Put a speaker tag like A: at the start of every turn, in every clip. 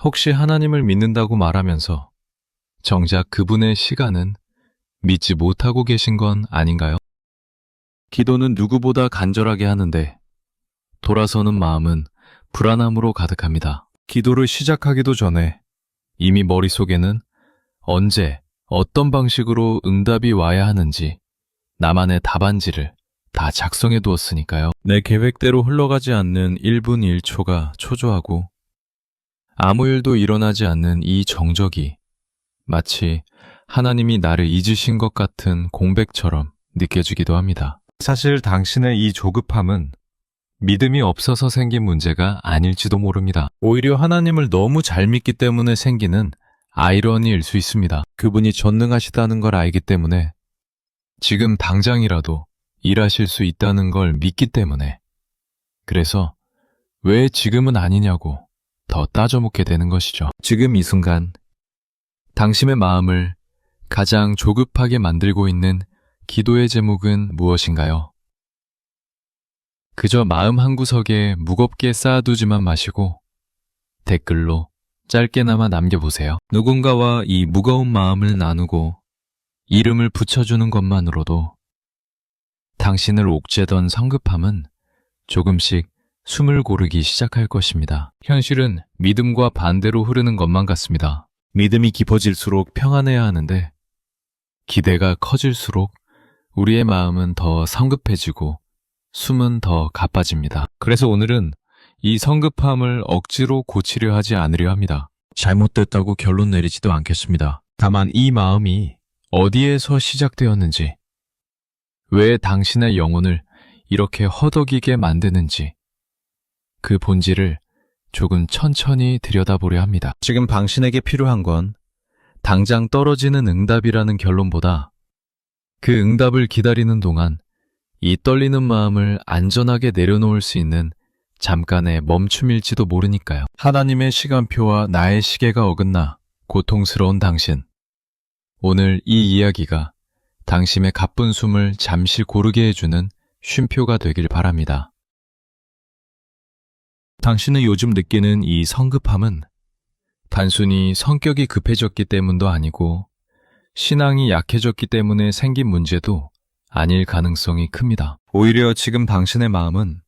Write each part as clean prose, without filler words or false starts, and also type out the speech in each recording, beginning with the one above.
A: 혹시 하나님을 믿는다고 말하면서 정작 그분의 시간은 믿지 못하고 계신 건 아닌가요? 기도는 누구보다 간절하게 하는데 돌아서는 마음은 불안함으로 가득합니다. 기도를 시작하기도 전에 이미 머릿속에는 언제, 어떤 방식으로 응답이 와야 하는지 나만의 답안지를 다 작성해 두었으니까요. 내 계획대로 흘러가지 않는 1분 1초가 초조하고 아무 일도 일어나지 않는 이 정적이 마치 하나님이 나를 잊으신 것 같은 공백처럼 느껴지기도 합니다. 사실 당신의 이 조급함은 믿음이 없어서 생긴 문제가 아닐지도 모릅니다. 오히려 하나님을 너무 잘 믿기 때문에 생기는 아이러니일 수 있습니다. 그분이 전능하시다는 걸 알기 때문에 지금 당장이라도 일하실 수 있다는 걸 믿기 때문에 그래서 왜 지금은 아니냐고 더 따져묻게 되는 것이죠. 지금 이 순간 당신의 마음을 가장 조급하게 만들고 있는 기도의 제목은 무엇인가요? 그저 마음 한구석에 무겁게 쌓아두지만 마시고 댓글로 짧게나마 남겨보세요. 누군가와 이 무거운 마음을 나누고 이름을 붙여주는 것만으로도 당신을 옥죄던 성급함은 조금씩 숨을 고르기 시작할 것입니다. 현실은 믿음과 반대로 흐르는 것만 같습니다. 믿음이 깊어질수록 평안해야 하는데 기대가 커질수록 우리의 마음은 더 성급해지고 숨은 더 가빠집니다. 그래서 오늘은 이 성급함을 억지로 고치려 하지 않으려 합니다. 잘못됐다고 결론 내리지도 않겠습니다. 다만 이 마음이 어디에서 시작되었는지, 왜 당신의 영혼을 이렇게 허덕이게 만드는지 그 본질을 조금 천천히 들여다보려 합니다. 지금 당신에게 필요한 건 당장 떨어지는 응답이라는 결론보다 그 응답을 기다리는 동안 이 떨리는 마음을 안전하게 내려놓을 수 있는 잠깐의 멈춤일지도 모르니까요. 하나님의 시간표와 나의 시계가 어긋나 고통스러운 당신. 오늘 이 이야기가 당신의 가쁜 숨을 잠시 고르게 해주는 쉼표가 되길 바랍니다. 당신은 요즘 느끼는 이 성급함은 단순히 성격이 급해졌기 때문도 아니고 신앙이 약해졌기 때문에 생긴 문제도 아닐 가능성이 큽니다. 오히려 지금 당신의 마음은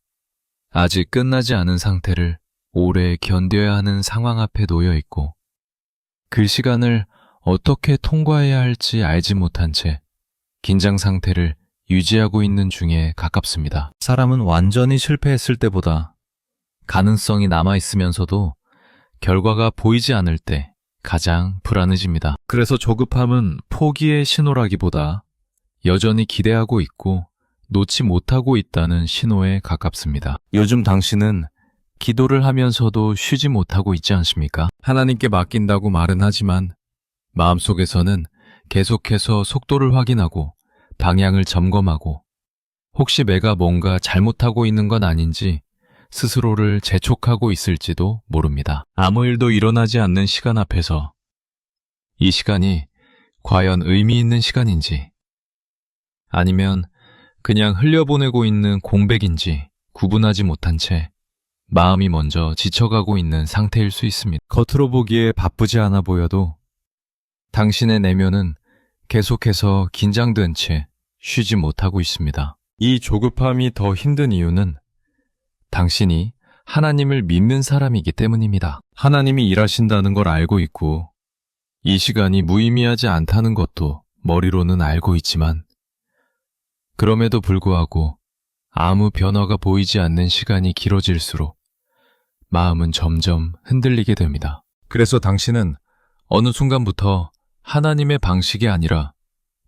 A: 아직 끝나지 않은 상태를 오래 견뎌야 하는 상황 앞에 놓여 있고 그 시간을 어떻게 통과해야 할지 알지 못한 채 긴장 상태를 유지하고 있는 중에 가깝습니다. 사람은 완전히 실패했을 때보다 가능성이 남아있으면서도 결과가 보이지 않을 때 가장 불안해집니다. 그래서 조급함은 포기의 신호라기보다 여전히 기대하고 있고 놓지 못하고 있다는 신호에 가깝습니다. 요즘 당신은 기도를 하면서도 쉬지 못하고 있지 않습니까? 하나님께 맡긴다고 말은 하지만 마음속에서는 계속해서 속도를 확인하고 방향을 점검하고 혹시 내가 뭔가 잘못하고 있는 건 아닌지 스스로를 재촉하고 있을지도 모릅니다. 아무 일도 일어나지 않는 시간 앞에서 이 시간이 과연 의미 있는 시간인지 아니면 그냥 흘려보내고 있는 공백인지 구분하지 못한 채 마음이 먼저 지쳐가고 있는 상태일 수 있습니다. 겉으로 보기에 바쁘지 않아 보여도 당신의 내면은 계속해서 긴장된 채 쉬지 못하고 있습니다. 이 조급함이 더 힘든 이유는 당신이 하나님을 믿는 사람이기 때문입니다. 하나님이 일하신다는 걸 알고 있고 이 시간이 무의미하지 않다는 것도 머리로는 알고 있지만 그럼에도 불구하고 아무 변화가 보이지 않는 시간이 길어질수록 마음은 점점 흔들리게 됩니다. 그래서 당신은 어느 순간부터 하나님의 방식이 아니라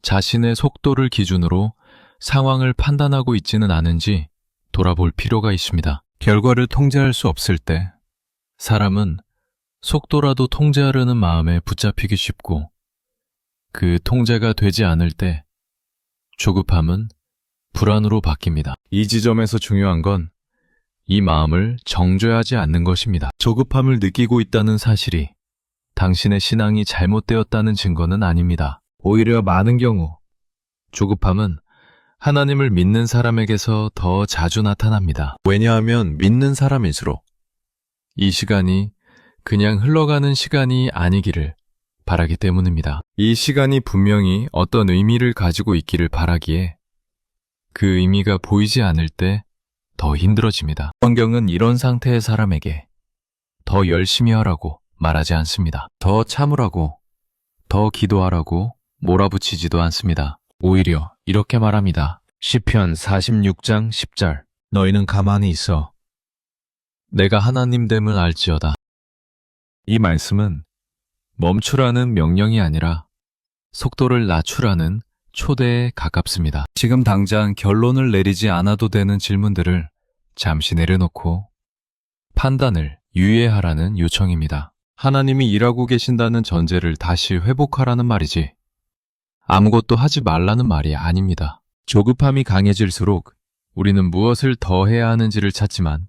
A: 자신의 속도를 기준으로 상황을 판단하고 있지는 않은지 돌아볼 필요가 있습니다. 결과를 통제할 수 없을 때 사람은 속도라도 통제하려는 마음에 붙잡히기 쉽고 그 통제가 되지 않을 때 조급함은 불안으로 바뀝니다. 이 지점에서 중요한 건 이 마음을 정죄하지 않는 것입니다. 조급함을 느끼고 있다는 사실이 당신의 신앙이 잘못되었다는 증거는 아닙니다. 오히려 많은 경우 조급함은 하나님을 믿는 사람에게서 더 자주 나타납니다. 왜냐하면 믿는 사람일수록 이 시간이 그냥 흘러가는 시간이 아니기를 바라기 때문입니다. 이 시간이 분명히 어떤 의미를 가지고 있기를 바라기에 그 의미가 보이지 않을 때 더 힘들어집니다. 성경은 이런 상태의 사람에게 더 열심히 하라고 말하지 않습니다. 더 참으라고, 더 기도하라고 몰아붙이지도 않습니다. 오히려 이렇게 말합니다. 시편 46장 10절. 너희는 가만히 있어. 내가 하나님됨을 알지어다. 이 말씀은 멈추라는 명령이 아니라 속도를 낮추라는 초대에 가깝습니다. 지금 당장 결론을 내리지 않아도 되는 질문들을 잠시 내려놓고 판단을 유예하라는 요청입니다. 하나님이 일하고 계신다는 전제를 다시 회복하라는 말이지 아무것도 하지 말라는 말이 아닙니다. 조급함이 강해질수록 우리는 무엇을 더 해야 하는지를 찾지만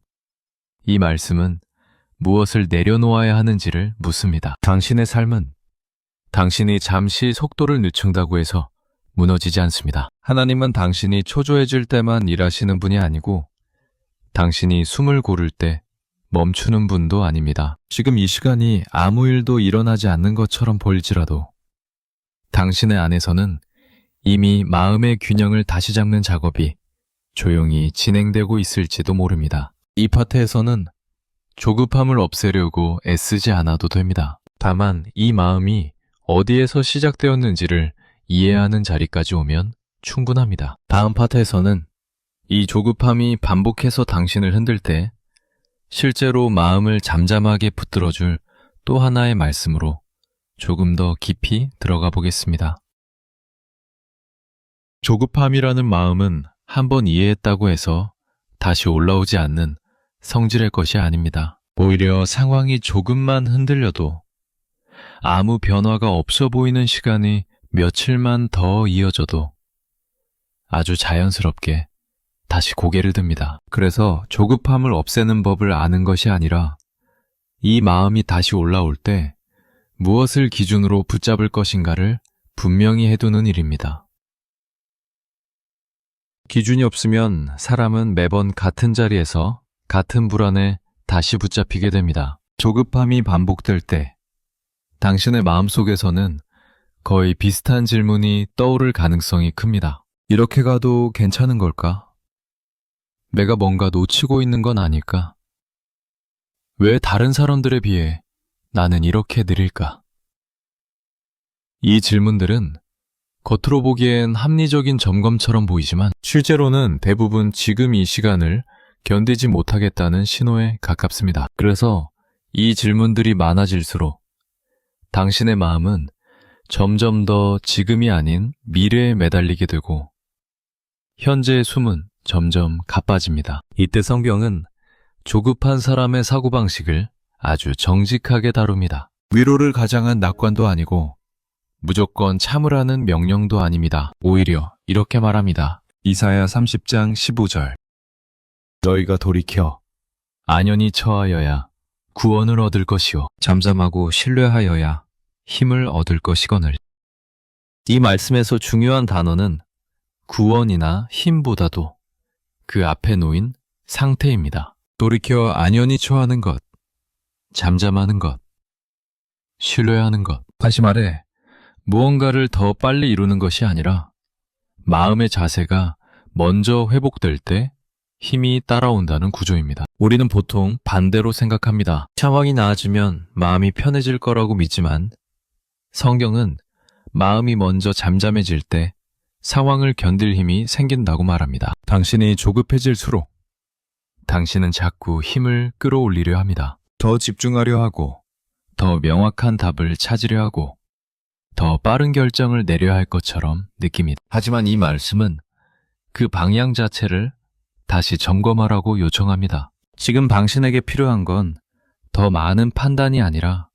A: 이 말씀은 무엇을 내려놓아야 하는지를 묻습니다. 당신의 삶은 당신이 잠시 속도를 늦춘다고 해서 무너지지 않습니다. 하나님은 당신이 초조해질 때만 일하시는 분이 아니고 당신이 숨을 고를 때 멈추는 분도 아닙니다. 지금 이 시간이 아무 일도 일어나지 않는 것처럼 보일지라도 당신의 안에서는 이미 마음의 균형을 다시 잡는 작업이 조용히 진행되고 있을지도 모릅니다. 이 파트에서는 조급함을 없애려고 애쓰지 않아도 됩니다. 다만 이 마음이 어디에서 시작되었는지를 이해하는 자리까지 오면 충분합니다. 다음 파트에서는 이 조급함이 반복해서 당신을 흔들 때 실제로 마음을 잠잠하게 붙들어줄 또 하나의 말씀으로 조금 더 깊이 들어가 보겠습니다. 조급함이라는 마음은 한번 이해했다고 해서 다시 올라오지 않는 성질의 것이 아닙니다. 오히려 상황이 조금만 흔들려도 아무 변화가 없어 보이는 시간이 며칠만 더 이어져도 아주 자연스럽게 다시 고개를 듭니다. 그래서 조급함을 없애는 법을 아는 것이 아니라 이 마음이 다시 올라올 때 무엇을 기준으로 붙잡을 것인가를 분명히 해두는 일입니다. 기준이 없으면 사람은 매번 같은 자리에서 같은 불안에 다시 붙잡히게 됩니다. 조급함이 반복될 때 당신의 마음속에서는 거의 비슷한 질문이 떠오를 가능성이 큽니다. 이렇게 가도 괜찮은 걸까? 내가 뭔가 놓치고 있는 건 아닐까? 왜 다른 사람들에 비해 나는 이렇게 느릴까? 이 질문들은 겉으로 보기엔 합리적인 점검처럼 보이지만 실제로는 대부분 지금 이 시간을 견디지 못하겠다는 신호에 가깝습니다. 그래서 이 질문들이 많아질수록 당신의 마음은 점점 더 지금이 아닌 미래에 매달리게 되고 현재의 숨은 점점 가빠집니다. 이때 성경은 조급한 사람의 사고방식을 아주 정직하게 다룹니다. 위로를 가장한 낙관도 아니고 무조건 참으라는 명령도 아닙니다. 오히려 이렇게 말합니다. 이사야 30장 15절. 너희가 돌이켜 안연히 처하여야 구원을 얻을 것이요 잠잠하고 신뢰하여야 힘을 얻을 것이거늘. 이 말씀에서 중요한 단어는 구원이나 힘보다도 그 앞에 놓인 상태입니다. 돌이켜 안연히 처하는 것, 잠잠하는 것, 신뢰하는 것. 다시 말해 무언가를 더 빨리 이루는 것이 아니라 마음의 자세가 먼저 회복될 때 힘이 따라온다는 구조입니다. 우리는 보통 반대로 생각합니다. 상황이 나아지면 마음이 편해질 거라고 믿지만 성경은 마음이 먼저 잠잠해질 때 상황을 견딜 힘이 생긴다고 말합니다. 당신이 조급해질수록 당신은 자꾸 힘을 끌어올리려 합니다. 더 집중하려 하고, 더 명확한 답을 찾으려 하고, 더 빠른 결정을 내려야 할 것처럼 느낍니다. 하지만 이 말씀은 그 방향 자체를 다시 점검하라고 요청합니다. 지금 당신에게 필요한 건 더 많은 판단이 아니라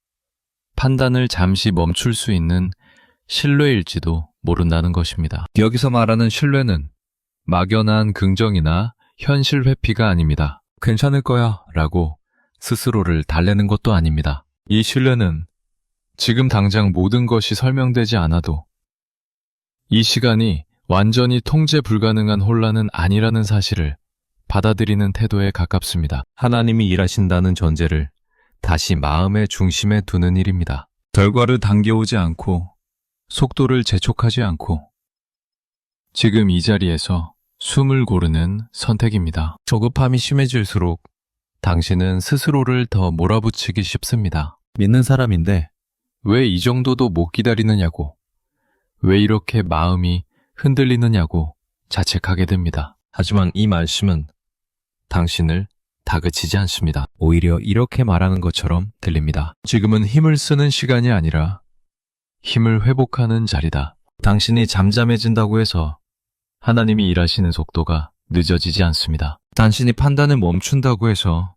A: 판단을 잠시 멈출 수 있는 신뢰일지도 모른다는 것입니다. 여기서 말하는 신뢰는 막연한 긍정이나 현실 회피가 아닙니다. 괜찮을 거야 라고 스스로를 달래는 것도 아닙니다. 이 신뢰는 지금 당장 모든 것이 설명되지 않아도 이 시간이 완전히 통제 불가능한 혼란은 아니라는 사실을 받아들이는 태도에 가깝습니다. 하나님이 일하신다는 전제를 다시 마음의 중심에 두는 일입니다. 결과를 당겨오지 않고 속도를 재촉하지 않고 지금 이 자리에서 숨을 고르는 선택입니다. 조급함이 심해질수록 당신은 스스로를 더 몰아붙이기 쉽습니다. 믿는 사람인데 왜 이 정도도 못 기다리느냐고, 왜 이렇게 마음이 흔들리느냐고 자책하게 됩니다. 하지만 이 말씀은 당신을 다그치지 않습니다. 오히려 이렇게 말하는 것처럼 들립니다. 지금은 힘을 쓰는 시간이 아니라 힘을 회복하는 자리다. 당신이 잠잠해진다고 해서 하나님이 일하시는 속도가 늦어지지 않습니다. 당신이 판단을 멈춘다고 해서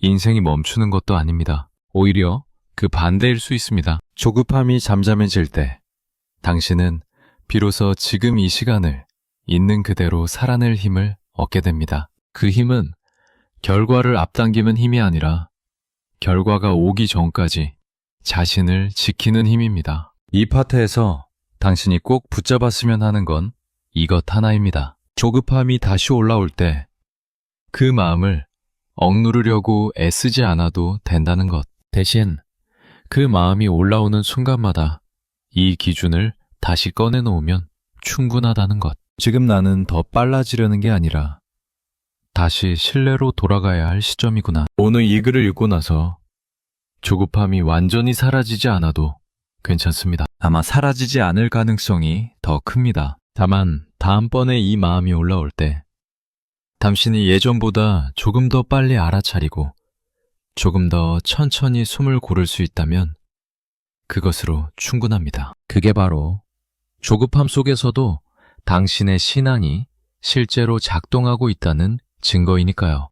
A: 인생이 멈추는 것도 아닙니다. 오히려 그 반대일 수 있습니다. 조급함이 잠잠해질 때 당신은 비로소 지금 이 시간을 있는 그대로 살아낼 힘을 얻게 됩니다. 그 힘은 결과를 앞당기는 힘이 아니라 결과가 오기 전까지 자신을 지키는 힘입니다. 이 파트에서 당신이 꼭 붙잡았으면 하는 건 이것 하나입니다. 조급함이 다시 올라올 때 그 마음을 억누르려고 애쓰지 않아도 된다는 것. 대신 그 마음이 올라오는 순간마다 이 기준을 다시 꺼내놓으면 충분하다는 것. 지금 나는 더 빨라지려는 게 아니라 다시 실내로 돌아가야 할 시점이구나. 오늘 이 글을 읽고 나서 조급함이 완전히 사라지지 않아도 괜찮습니다. 아마 사라지지 않을 가능성이 더 큽니다. 다만 다음번에 이 마음이 올라올 때 당신이 예전보다 조금 더 빨리 알아차리고 조금 더 천천히 숨을 고를 수 있다면 그것으로 충분합니다. 그게 바로 조급함 속에서도 당신의 신앙이 실제로 작동하고 있다는 증거이니까요.